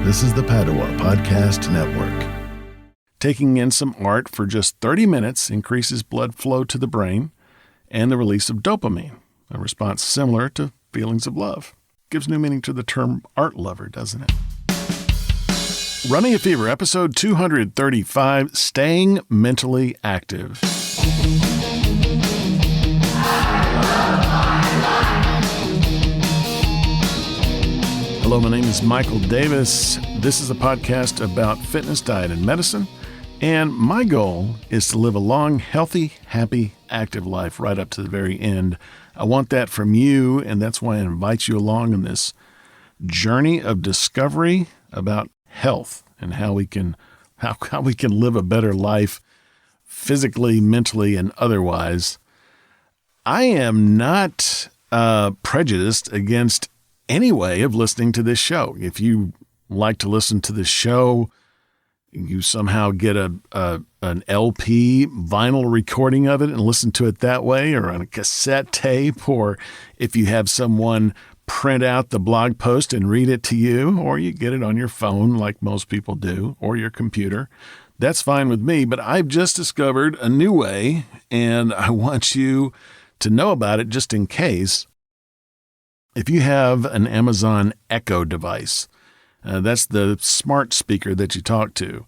This is the Padua Podcast Network. Taking in some art for just 30 minutes increases blood flow to the brain and the release of dopamine, a response similar to feelings of love. Gives new meaning to the term art lover, doesn't it? Running a Fever, episode 235, Staying Mentally Active. Hello, my name is Michael Davis. This is a podcast about fitness, diet, and medicine. And my goal is to live a long, healthy, happy, active life right up to the very end. I want that from you, and that's why I invite you along in this journey of discovery about health and how we can live a better life physically, mentally, and otherwise. I am not prejudiced against any way of listening to this show. If you like to listen to this show, you somehow get an LP vinyl recording of it and listen to it that way, or on a cassette tape, or if you have someone print out the blog post and read it to you, or you get it on your phone like most people do, or your computer, that's fine with me. But I've just discovered a new way, and I want you to know about it just in case. If you have an Amazon Echo device, that's the smart speaker that you talk to,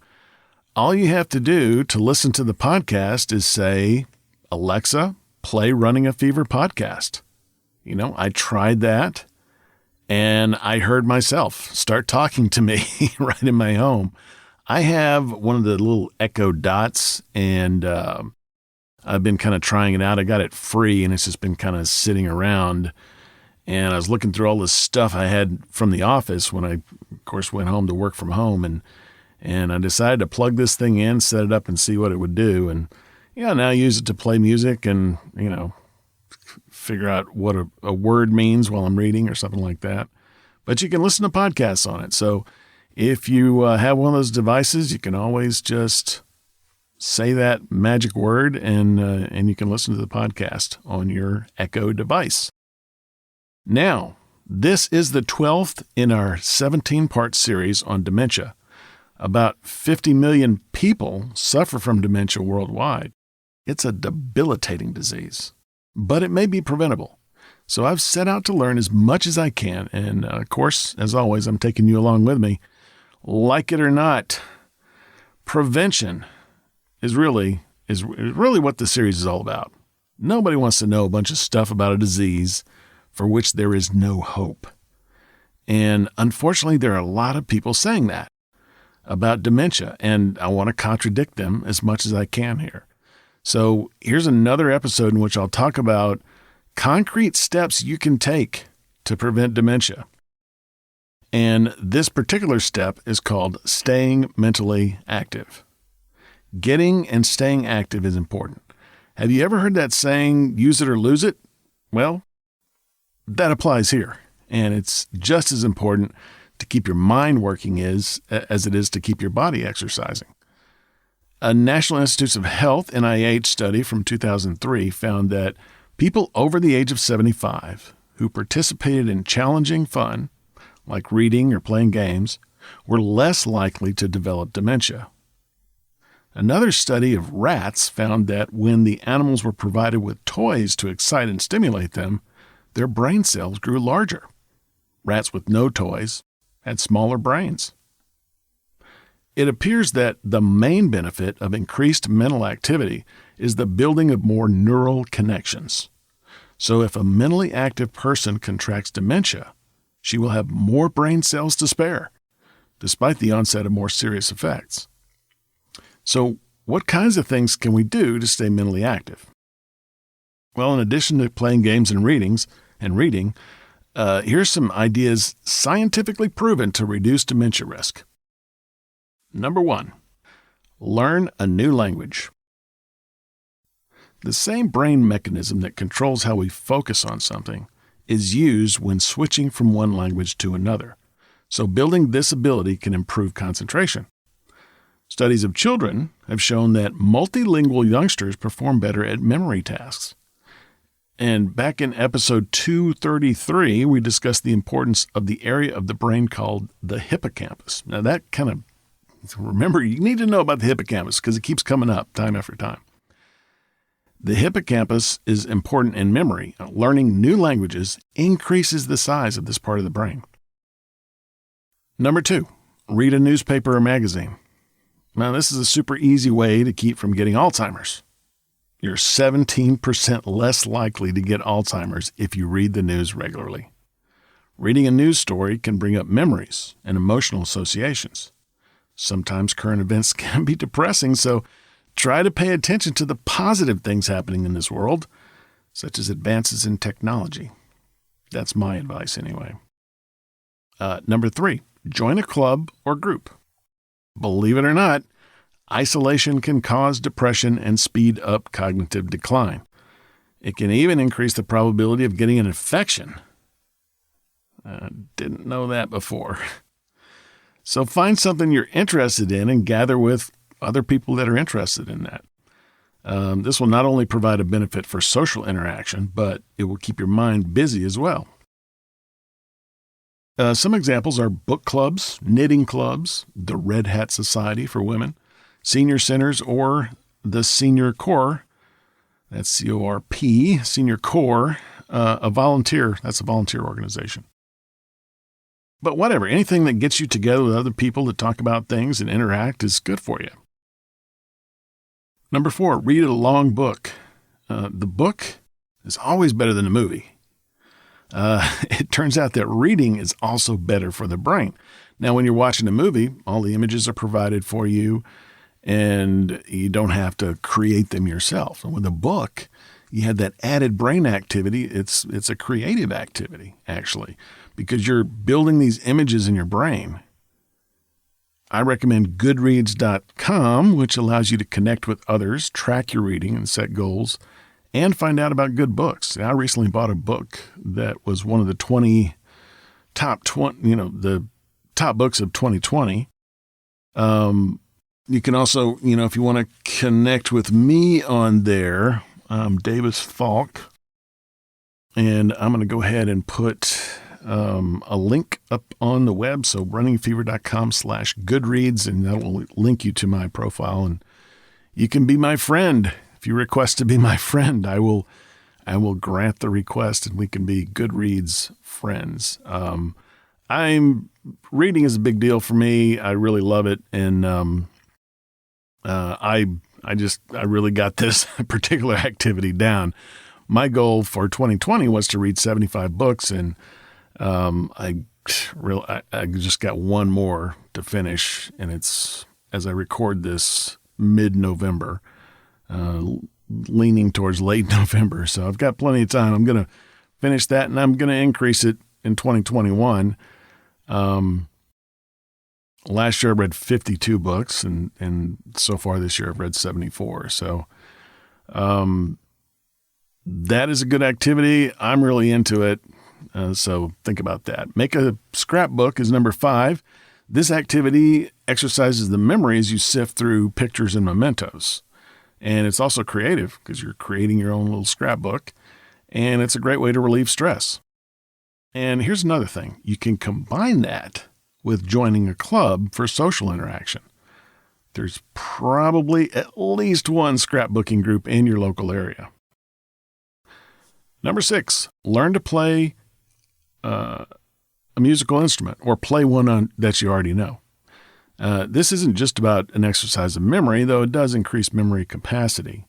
all you have to do to listen to the podcast is say, Alexa, play Running a Fever podcast. You know, I tried that, and I heard myself start talking to me right in my home. I have one of the little Echo Dots, and I've been kind of trying it out. I got it free, and it's just been kind of sitting around. And I was looking through all this stuff I had from the office when I, of course, went home to work from home. And I decided to plug this thing in, set it up, and see what it would do. And, now I use it to play music and, figure out what a word means while I'm reading or something like that. But you can listen to podcasts on it. So if you have one of those devices, you can always just say that magic word and you can listen to the podcast on your Echo device. Now, this is the 12th in our 17-part series on dementia. About 50 million people suffer from dementia worldwide. It's a debilitating disease, but it may be preventable. So I've set out to learn as much as I can, and of course, as always, I'm taking you along with me. Like it or not, prevention is really what the series is all about. Nobody wants to know a bunch of stuff about a disease for which there is no hope. And unfortunately, there are a lot of people saying that about dementia, and I want to contradict them as much as I can here. So here's another episode in which I'll talk about concrete steps you can take to prevent dementia. And this particular step is called staying mentally active. Getting and staying active is important. Have you ever heard that saying, use it or lose it? Well, that applies here, and it's just as important to keep your mind working as it is to keep your body exercising. A National Institutes of Health, NIH study from 2003 found that people over the age of 75 who participated in challenging fun, like reading or playing games, were less likely to develop dementia. Another study of rats found that when the animals were provided with toys to excite and stimulate them, their brain cells grew larger. Rats with no toys had smaller brains. It appears that the main benefit of increased mental activity is the building of more neural connections. So if a mentally active person contracts dementia, she will have more brain cells to spare, despite the onset of more serious effects. So what kinds of things can we do to stay mentally active? Well, in addition to playing games and reading, here's some ideas scientifically proven to reduce dementia risk. Number 1, learn a new language. The same brain mechanism that controls how we focus on something is used when switching from one language to another. So building this ability can improve concentration. Studies of children have shown that multilingual youngsters perform better at memory tasks. And back in episode 233, we discussed the importance of the area of the brain called the hippocampus. Now remember, you need to know about the hippocampus because it keeps coming up time after time. The hippocampus is important in memory. Learning new languages increases the size of this part of the brain. Number 2, read a newspaper or magazine. Now, this is a super easy way to keep from getting Alzheimer's. You're 17% less likely to get Alzheimer's if you read the news regularly. Reading a news story can bring up memories and emotional associations. Sometimes current events can be depressing, so try to pay attention to the positive things happening in this world, such as advances in technology. That's my advice anyway. Number 3, join a club or group. Believe it or not, isolation can cause depression and speed up cognitive decline. It can even increase the probability of getting an infection. Didn't know that before. So find something you're interested in and gather with other people that are interested in that. This will not only provide a benefit for social interaction, but it will keep your mind busy as well. Some examples are book clubs, knitting clubs, the Red Hat Society for women, senior centers, or the Senior Corps. That's C-O-R-P, Senior Corps, that's a volunteer organization. But whatever, anything that gets you together with other people to talk about things and interact is good for you. Number 4, read a long book. The book is always better than the movie. It turns out that reading is also better for the brain. Now, when you're watching a movie, all the images are provided for you, and you don't have to create them yourself. And with a book, you have that added brain activity. It's a creative activity, actually, because you're building these images in your brain. I recommend Goodreads.com, which allows you to connect with others, track your reading, and set goals, and find out about good books. I recently bought a book that was one of the top books of 2020. You can also, if you want to connect with me on there, I'm Davis Falk, and I'm going to go ahead and put a link up on the web. So runningfever.com/Goodreads, and that will link you to my profile, and you can be my friend. If you request to be my friend, I will grant the request, and we can be Goodreads friends. Reading is a big deal for me. I really love it. And, I really got this particular activity down. My goal for 2020 was to read 75 books, and, I just got one more to finish, and it's, as I record this, mid-November. Leaning towards late November. So I've got plenty of time. I'm going to finish that, and I'm going to increase it in 2021. Last year I read 52 books, and so far this year I've read 74. So that is a good activity. I'm really into it. So think about that. Make a scrapbook is number 5. This activity exercises the memory as you sift through pictures and mementos. And it's also creative because you're creating your own little scrapbook, and it's a great way to relieve stress. And here's another thing. You can combine that with joining a club for social interaction. There's probably at least one scrapbooking group in your local area. Number 6, learn to play a musical instrument or play one that you already know. This isn't just about an exercise of memory, though it does increase memory capacity.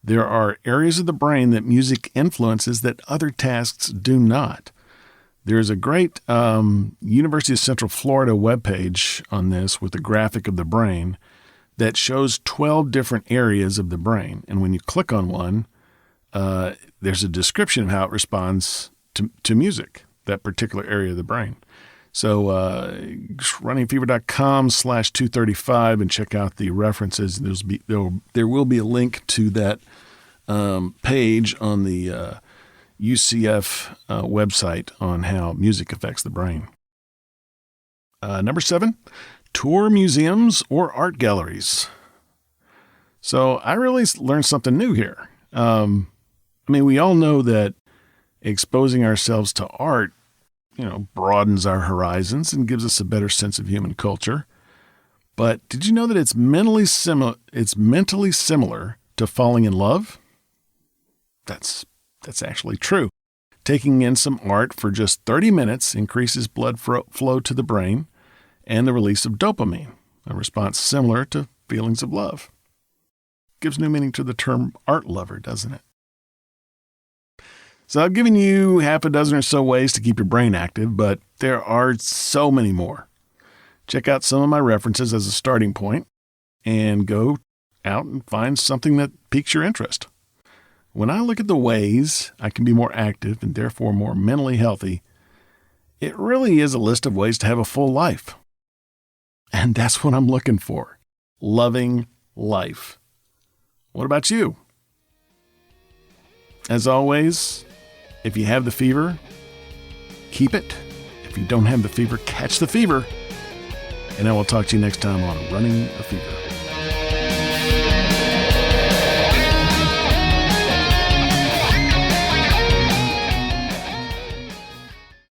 There are areas of the brain that music influences that other tasks do not. There is a great University of Central Florida webpage on this with a graphic of the brain that shows 12 different areas of the brain. And when you click on one, there's a description of how it responds to music, that particular area of the brain. So runningfever.com/235 and check out the references. There will be a link to that page on the UCF website on how music affects the brain. Number 7, tour museums or art galleries. So I really learned something new here. I mean, we all know that exposing ourselves to art, broadens our horizons and gives us a better sense of human culture. But did you know that it's mentally similar to falling in love? That's actually true. Taking in some art for just 30 minutes increases blood flow to the brain and the release of dopamine, a response similar to feelings of love. Gives new meaning to the term art lover, doesn't it? So I've given you half a dozen or so ways to keep your brain active, but there are so many more. Check out some of my references as a starting point and go out and find something that piques your interest. When I look at the ways I can be more active and therefore more mentally healthy, it really is a list of ways to have a full life. And that's what I'm looking for. Loving life. What about you? As always, if you have the fever, keep it. If you don't have the fever, catch the fever. And I will talk to you next time on Running a Fever.